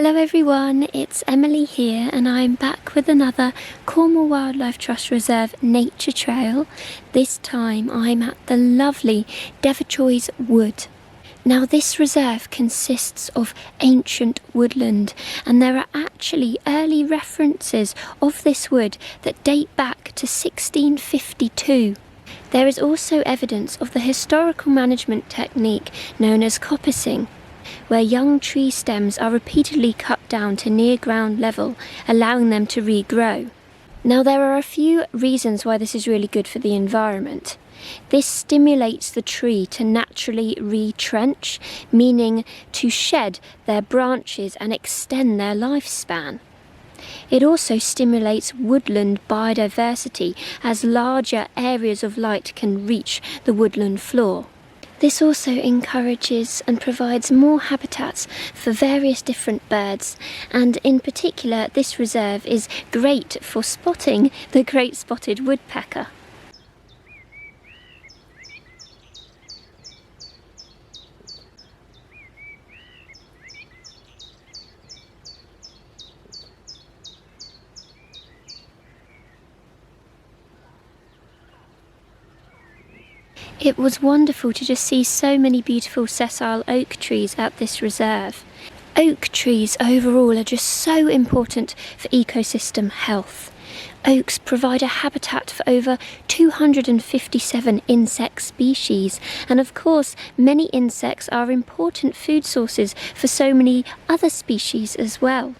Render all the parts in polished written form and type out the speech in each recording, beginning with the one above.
Hello everyone, it's Emily here and I'm back with another Cornwall Wildlife Trust Reserve nature trail. This time I'm at the lovely Devichoys Wood. Now this reserve consists of ancient woodland and there are actually early references of this wood that date back to 1652. There is also evidence of the historical management technique known as coppicing, where young tree stems are repeatedly cut down to near ground level, allowing them to regrow. Now there are a few reasons why this is really good for the environment. This stimulates the tree to naturally retrench, meaning to shed their branches and extend their lifespan. It also stimulates woodland biodiversity as larger areas of light can reach the woodland floor. This also encourages and provides more habitats for various different birds, and in particular this reserve is great for spotting the great spotted woodpecker. It was wonderful to just see so many beautiful sessile oak trees at this reserve. Oak trees overall are just so important for ecosystem health. Oaks provide a habitat for over 257 insect species, and of course many insects are important food sources for so many other species as well.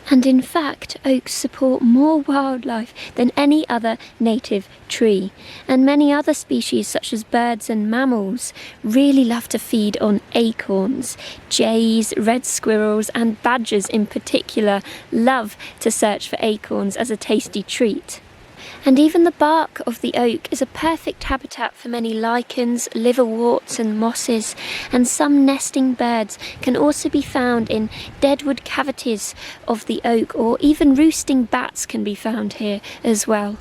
And in fact, oaks support more wildlife than any other native tree. And many other species such as birds and mammals really love to feed on acorns. Jays, red squirrels and badgers in particular love to search for acorns as a tasty treat. And even the bark of the oak is a perfect habitat for many lichens, liverworts and mosses, and some nesting birds can also be found in deadwood cavities of the oak, or even roosting bats can be found here as well.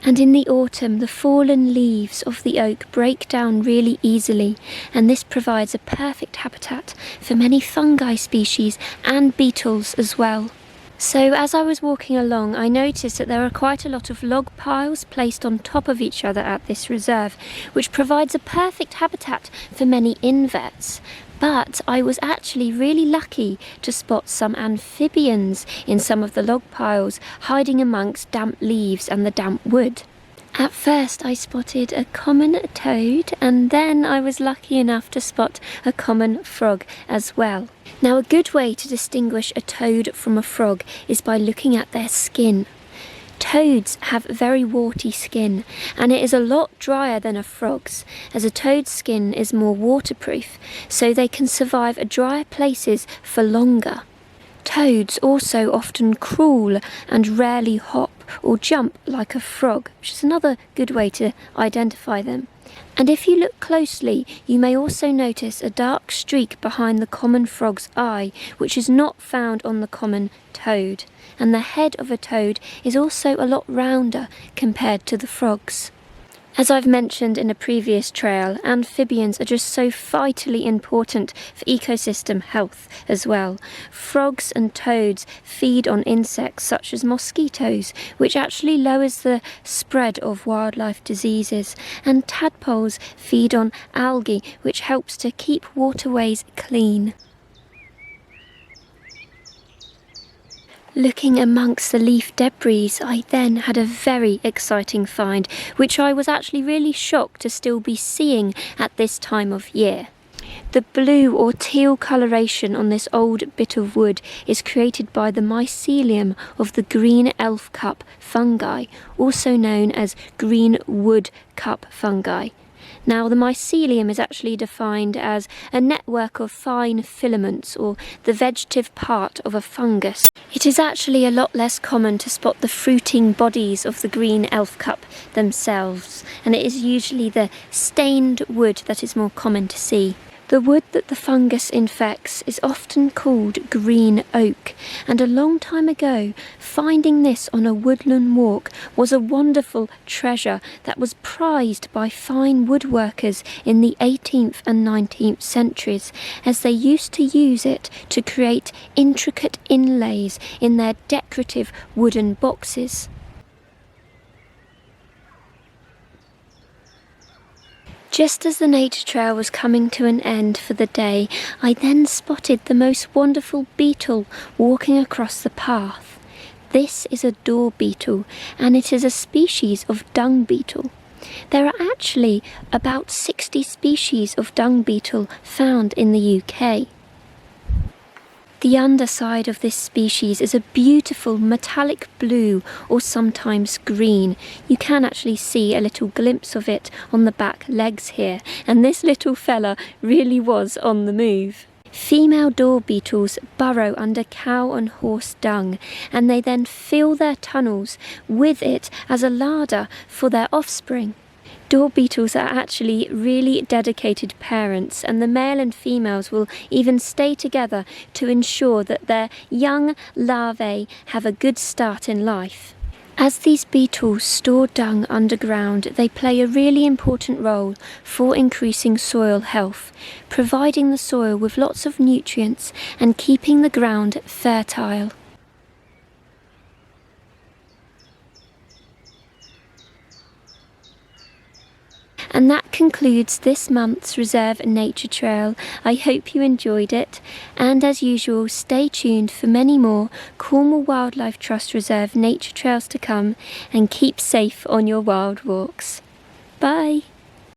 And in the autumn, the fallen leaves of the oak break down really easily, and this provides a perfect habitat for many fungi species and beetles as well. So as I was walking along, I noticed that there are quite a lot of log piles placed on top of each other at this reserve, which provides a perfect habitat for many inverts. But I was actually really lucky to spot some amphibians in some of the log piles, hiding amongst damp leaves and the damp wood. At first I spotted a common toad, and then I was lucky enough to spot a common frog as well. Now a good way to distinguish a toad from a frog is by looking at their skin. Toads have very warty skin, and it is a lot drier than a frog's, as a toad's skin is more waterproof, so they can survive at drier places for longer. Toads also often crawl and rarely hop or jump like a frog, which is another good way to identify them. And if you look closely, you may also notice a dark streak behind the common frog's eye, which is not found on the common toad. And the head of a toad is also a lot rounder compared to the frog's. As I've mentioned in a previous trail, amphibians are just so vitally important for ecosystem health as well. Frogs and toads feed on insects such as mosquitoes, which actually lowers the spread of wildlife diseases, and tadpoles feed on algae, which helps to keep waterways clean. Looking amongst the leaf debris, I then had a very exciting find, which I was actually really shocked to still be seeing at this time of year. The blue or teal coloration on this old bit of wood is created by the mycelium of the green elf cup fungi, also known as green wood cup fungi. Now the mycelium is actually defined as a network of fine filaments, or the vegetative part of a fungus. It is actually a lot less common to spot the fruiting bodies of the green elf cup themselves, and it is usually the stained wood that is more common to see. The wood that the fungus infects is often called green oak, and a long time ago, finding this on a woodland walk was a wonderful treasure that was prized by fine woodworkers in the 18th and 19th centuries, as they used to use it to create intricate inlays in their decorative wooden boxes. Just as the nature trail was coming to an end for the day, I then spotted the most wonderful beetle walking across the path. This is a door beetle, and it is a species of dung beetle. There are actually about 60 species of dung beetle found in the UK. The underside of this species is a beautiful metallic blue or sometimes green. You can actually see a little glimpse of it on the back legs here, and this little fella really was on the move. Female door beetles burrow under cow and horse dung, and they then fill their tunnels with it as a larder for their offspring. Door beetles are actually really dedicated parents, and the male and females will even stay together to ensure that their young larvae have a good start in life. As these beetles store dung underground, they play a really important role for increasing soil health, providing the soil with lots of nutrients and keeping the ground fertile. And that concludes this month's Reserve Nature Trail. I hope you enjoyed it, and as usual, stay tuned for many more Cornwall Wildlife Trust Reserve nature trails to come, and keep safe on your wild walks. Bye!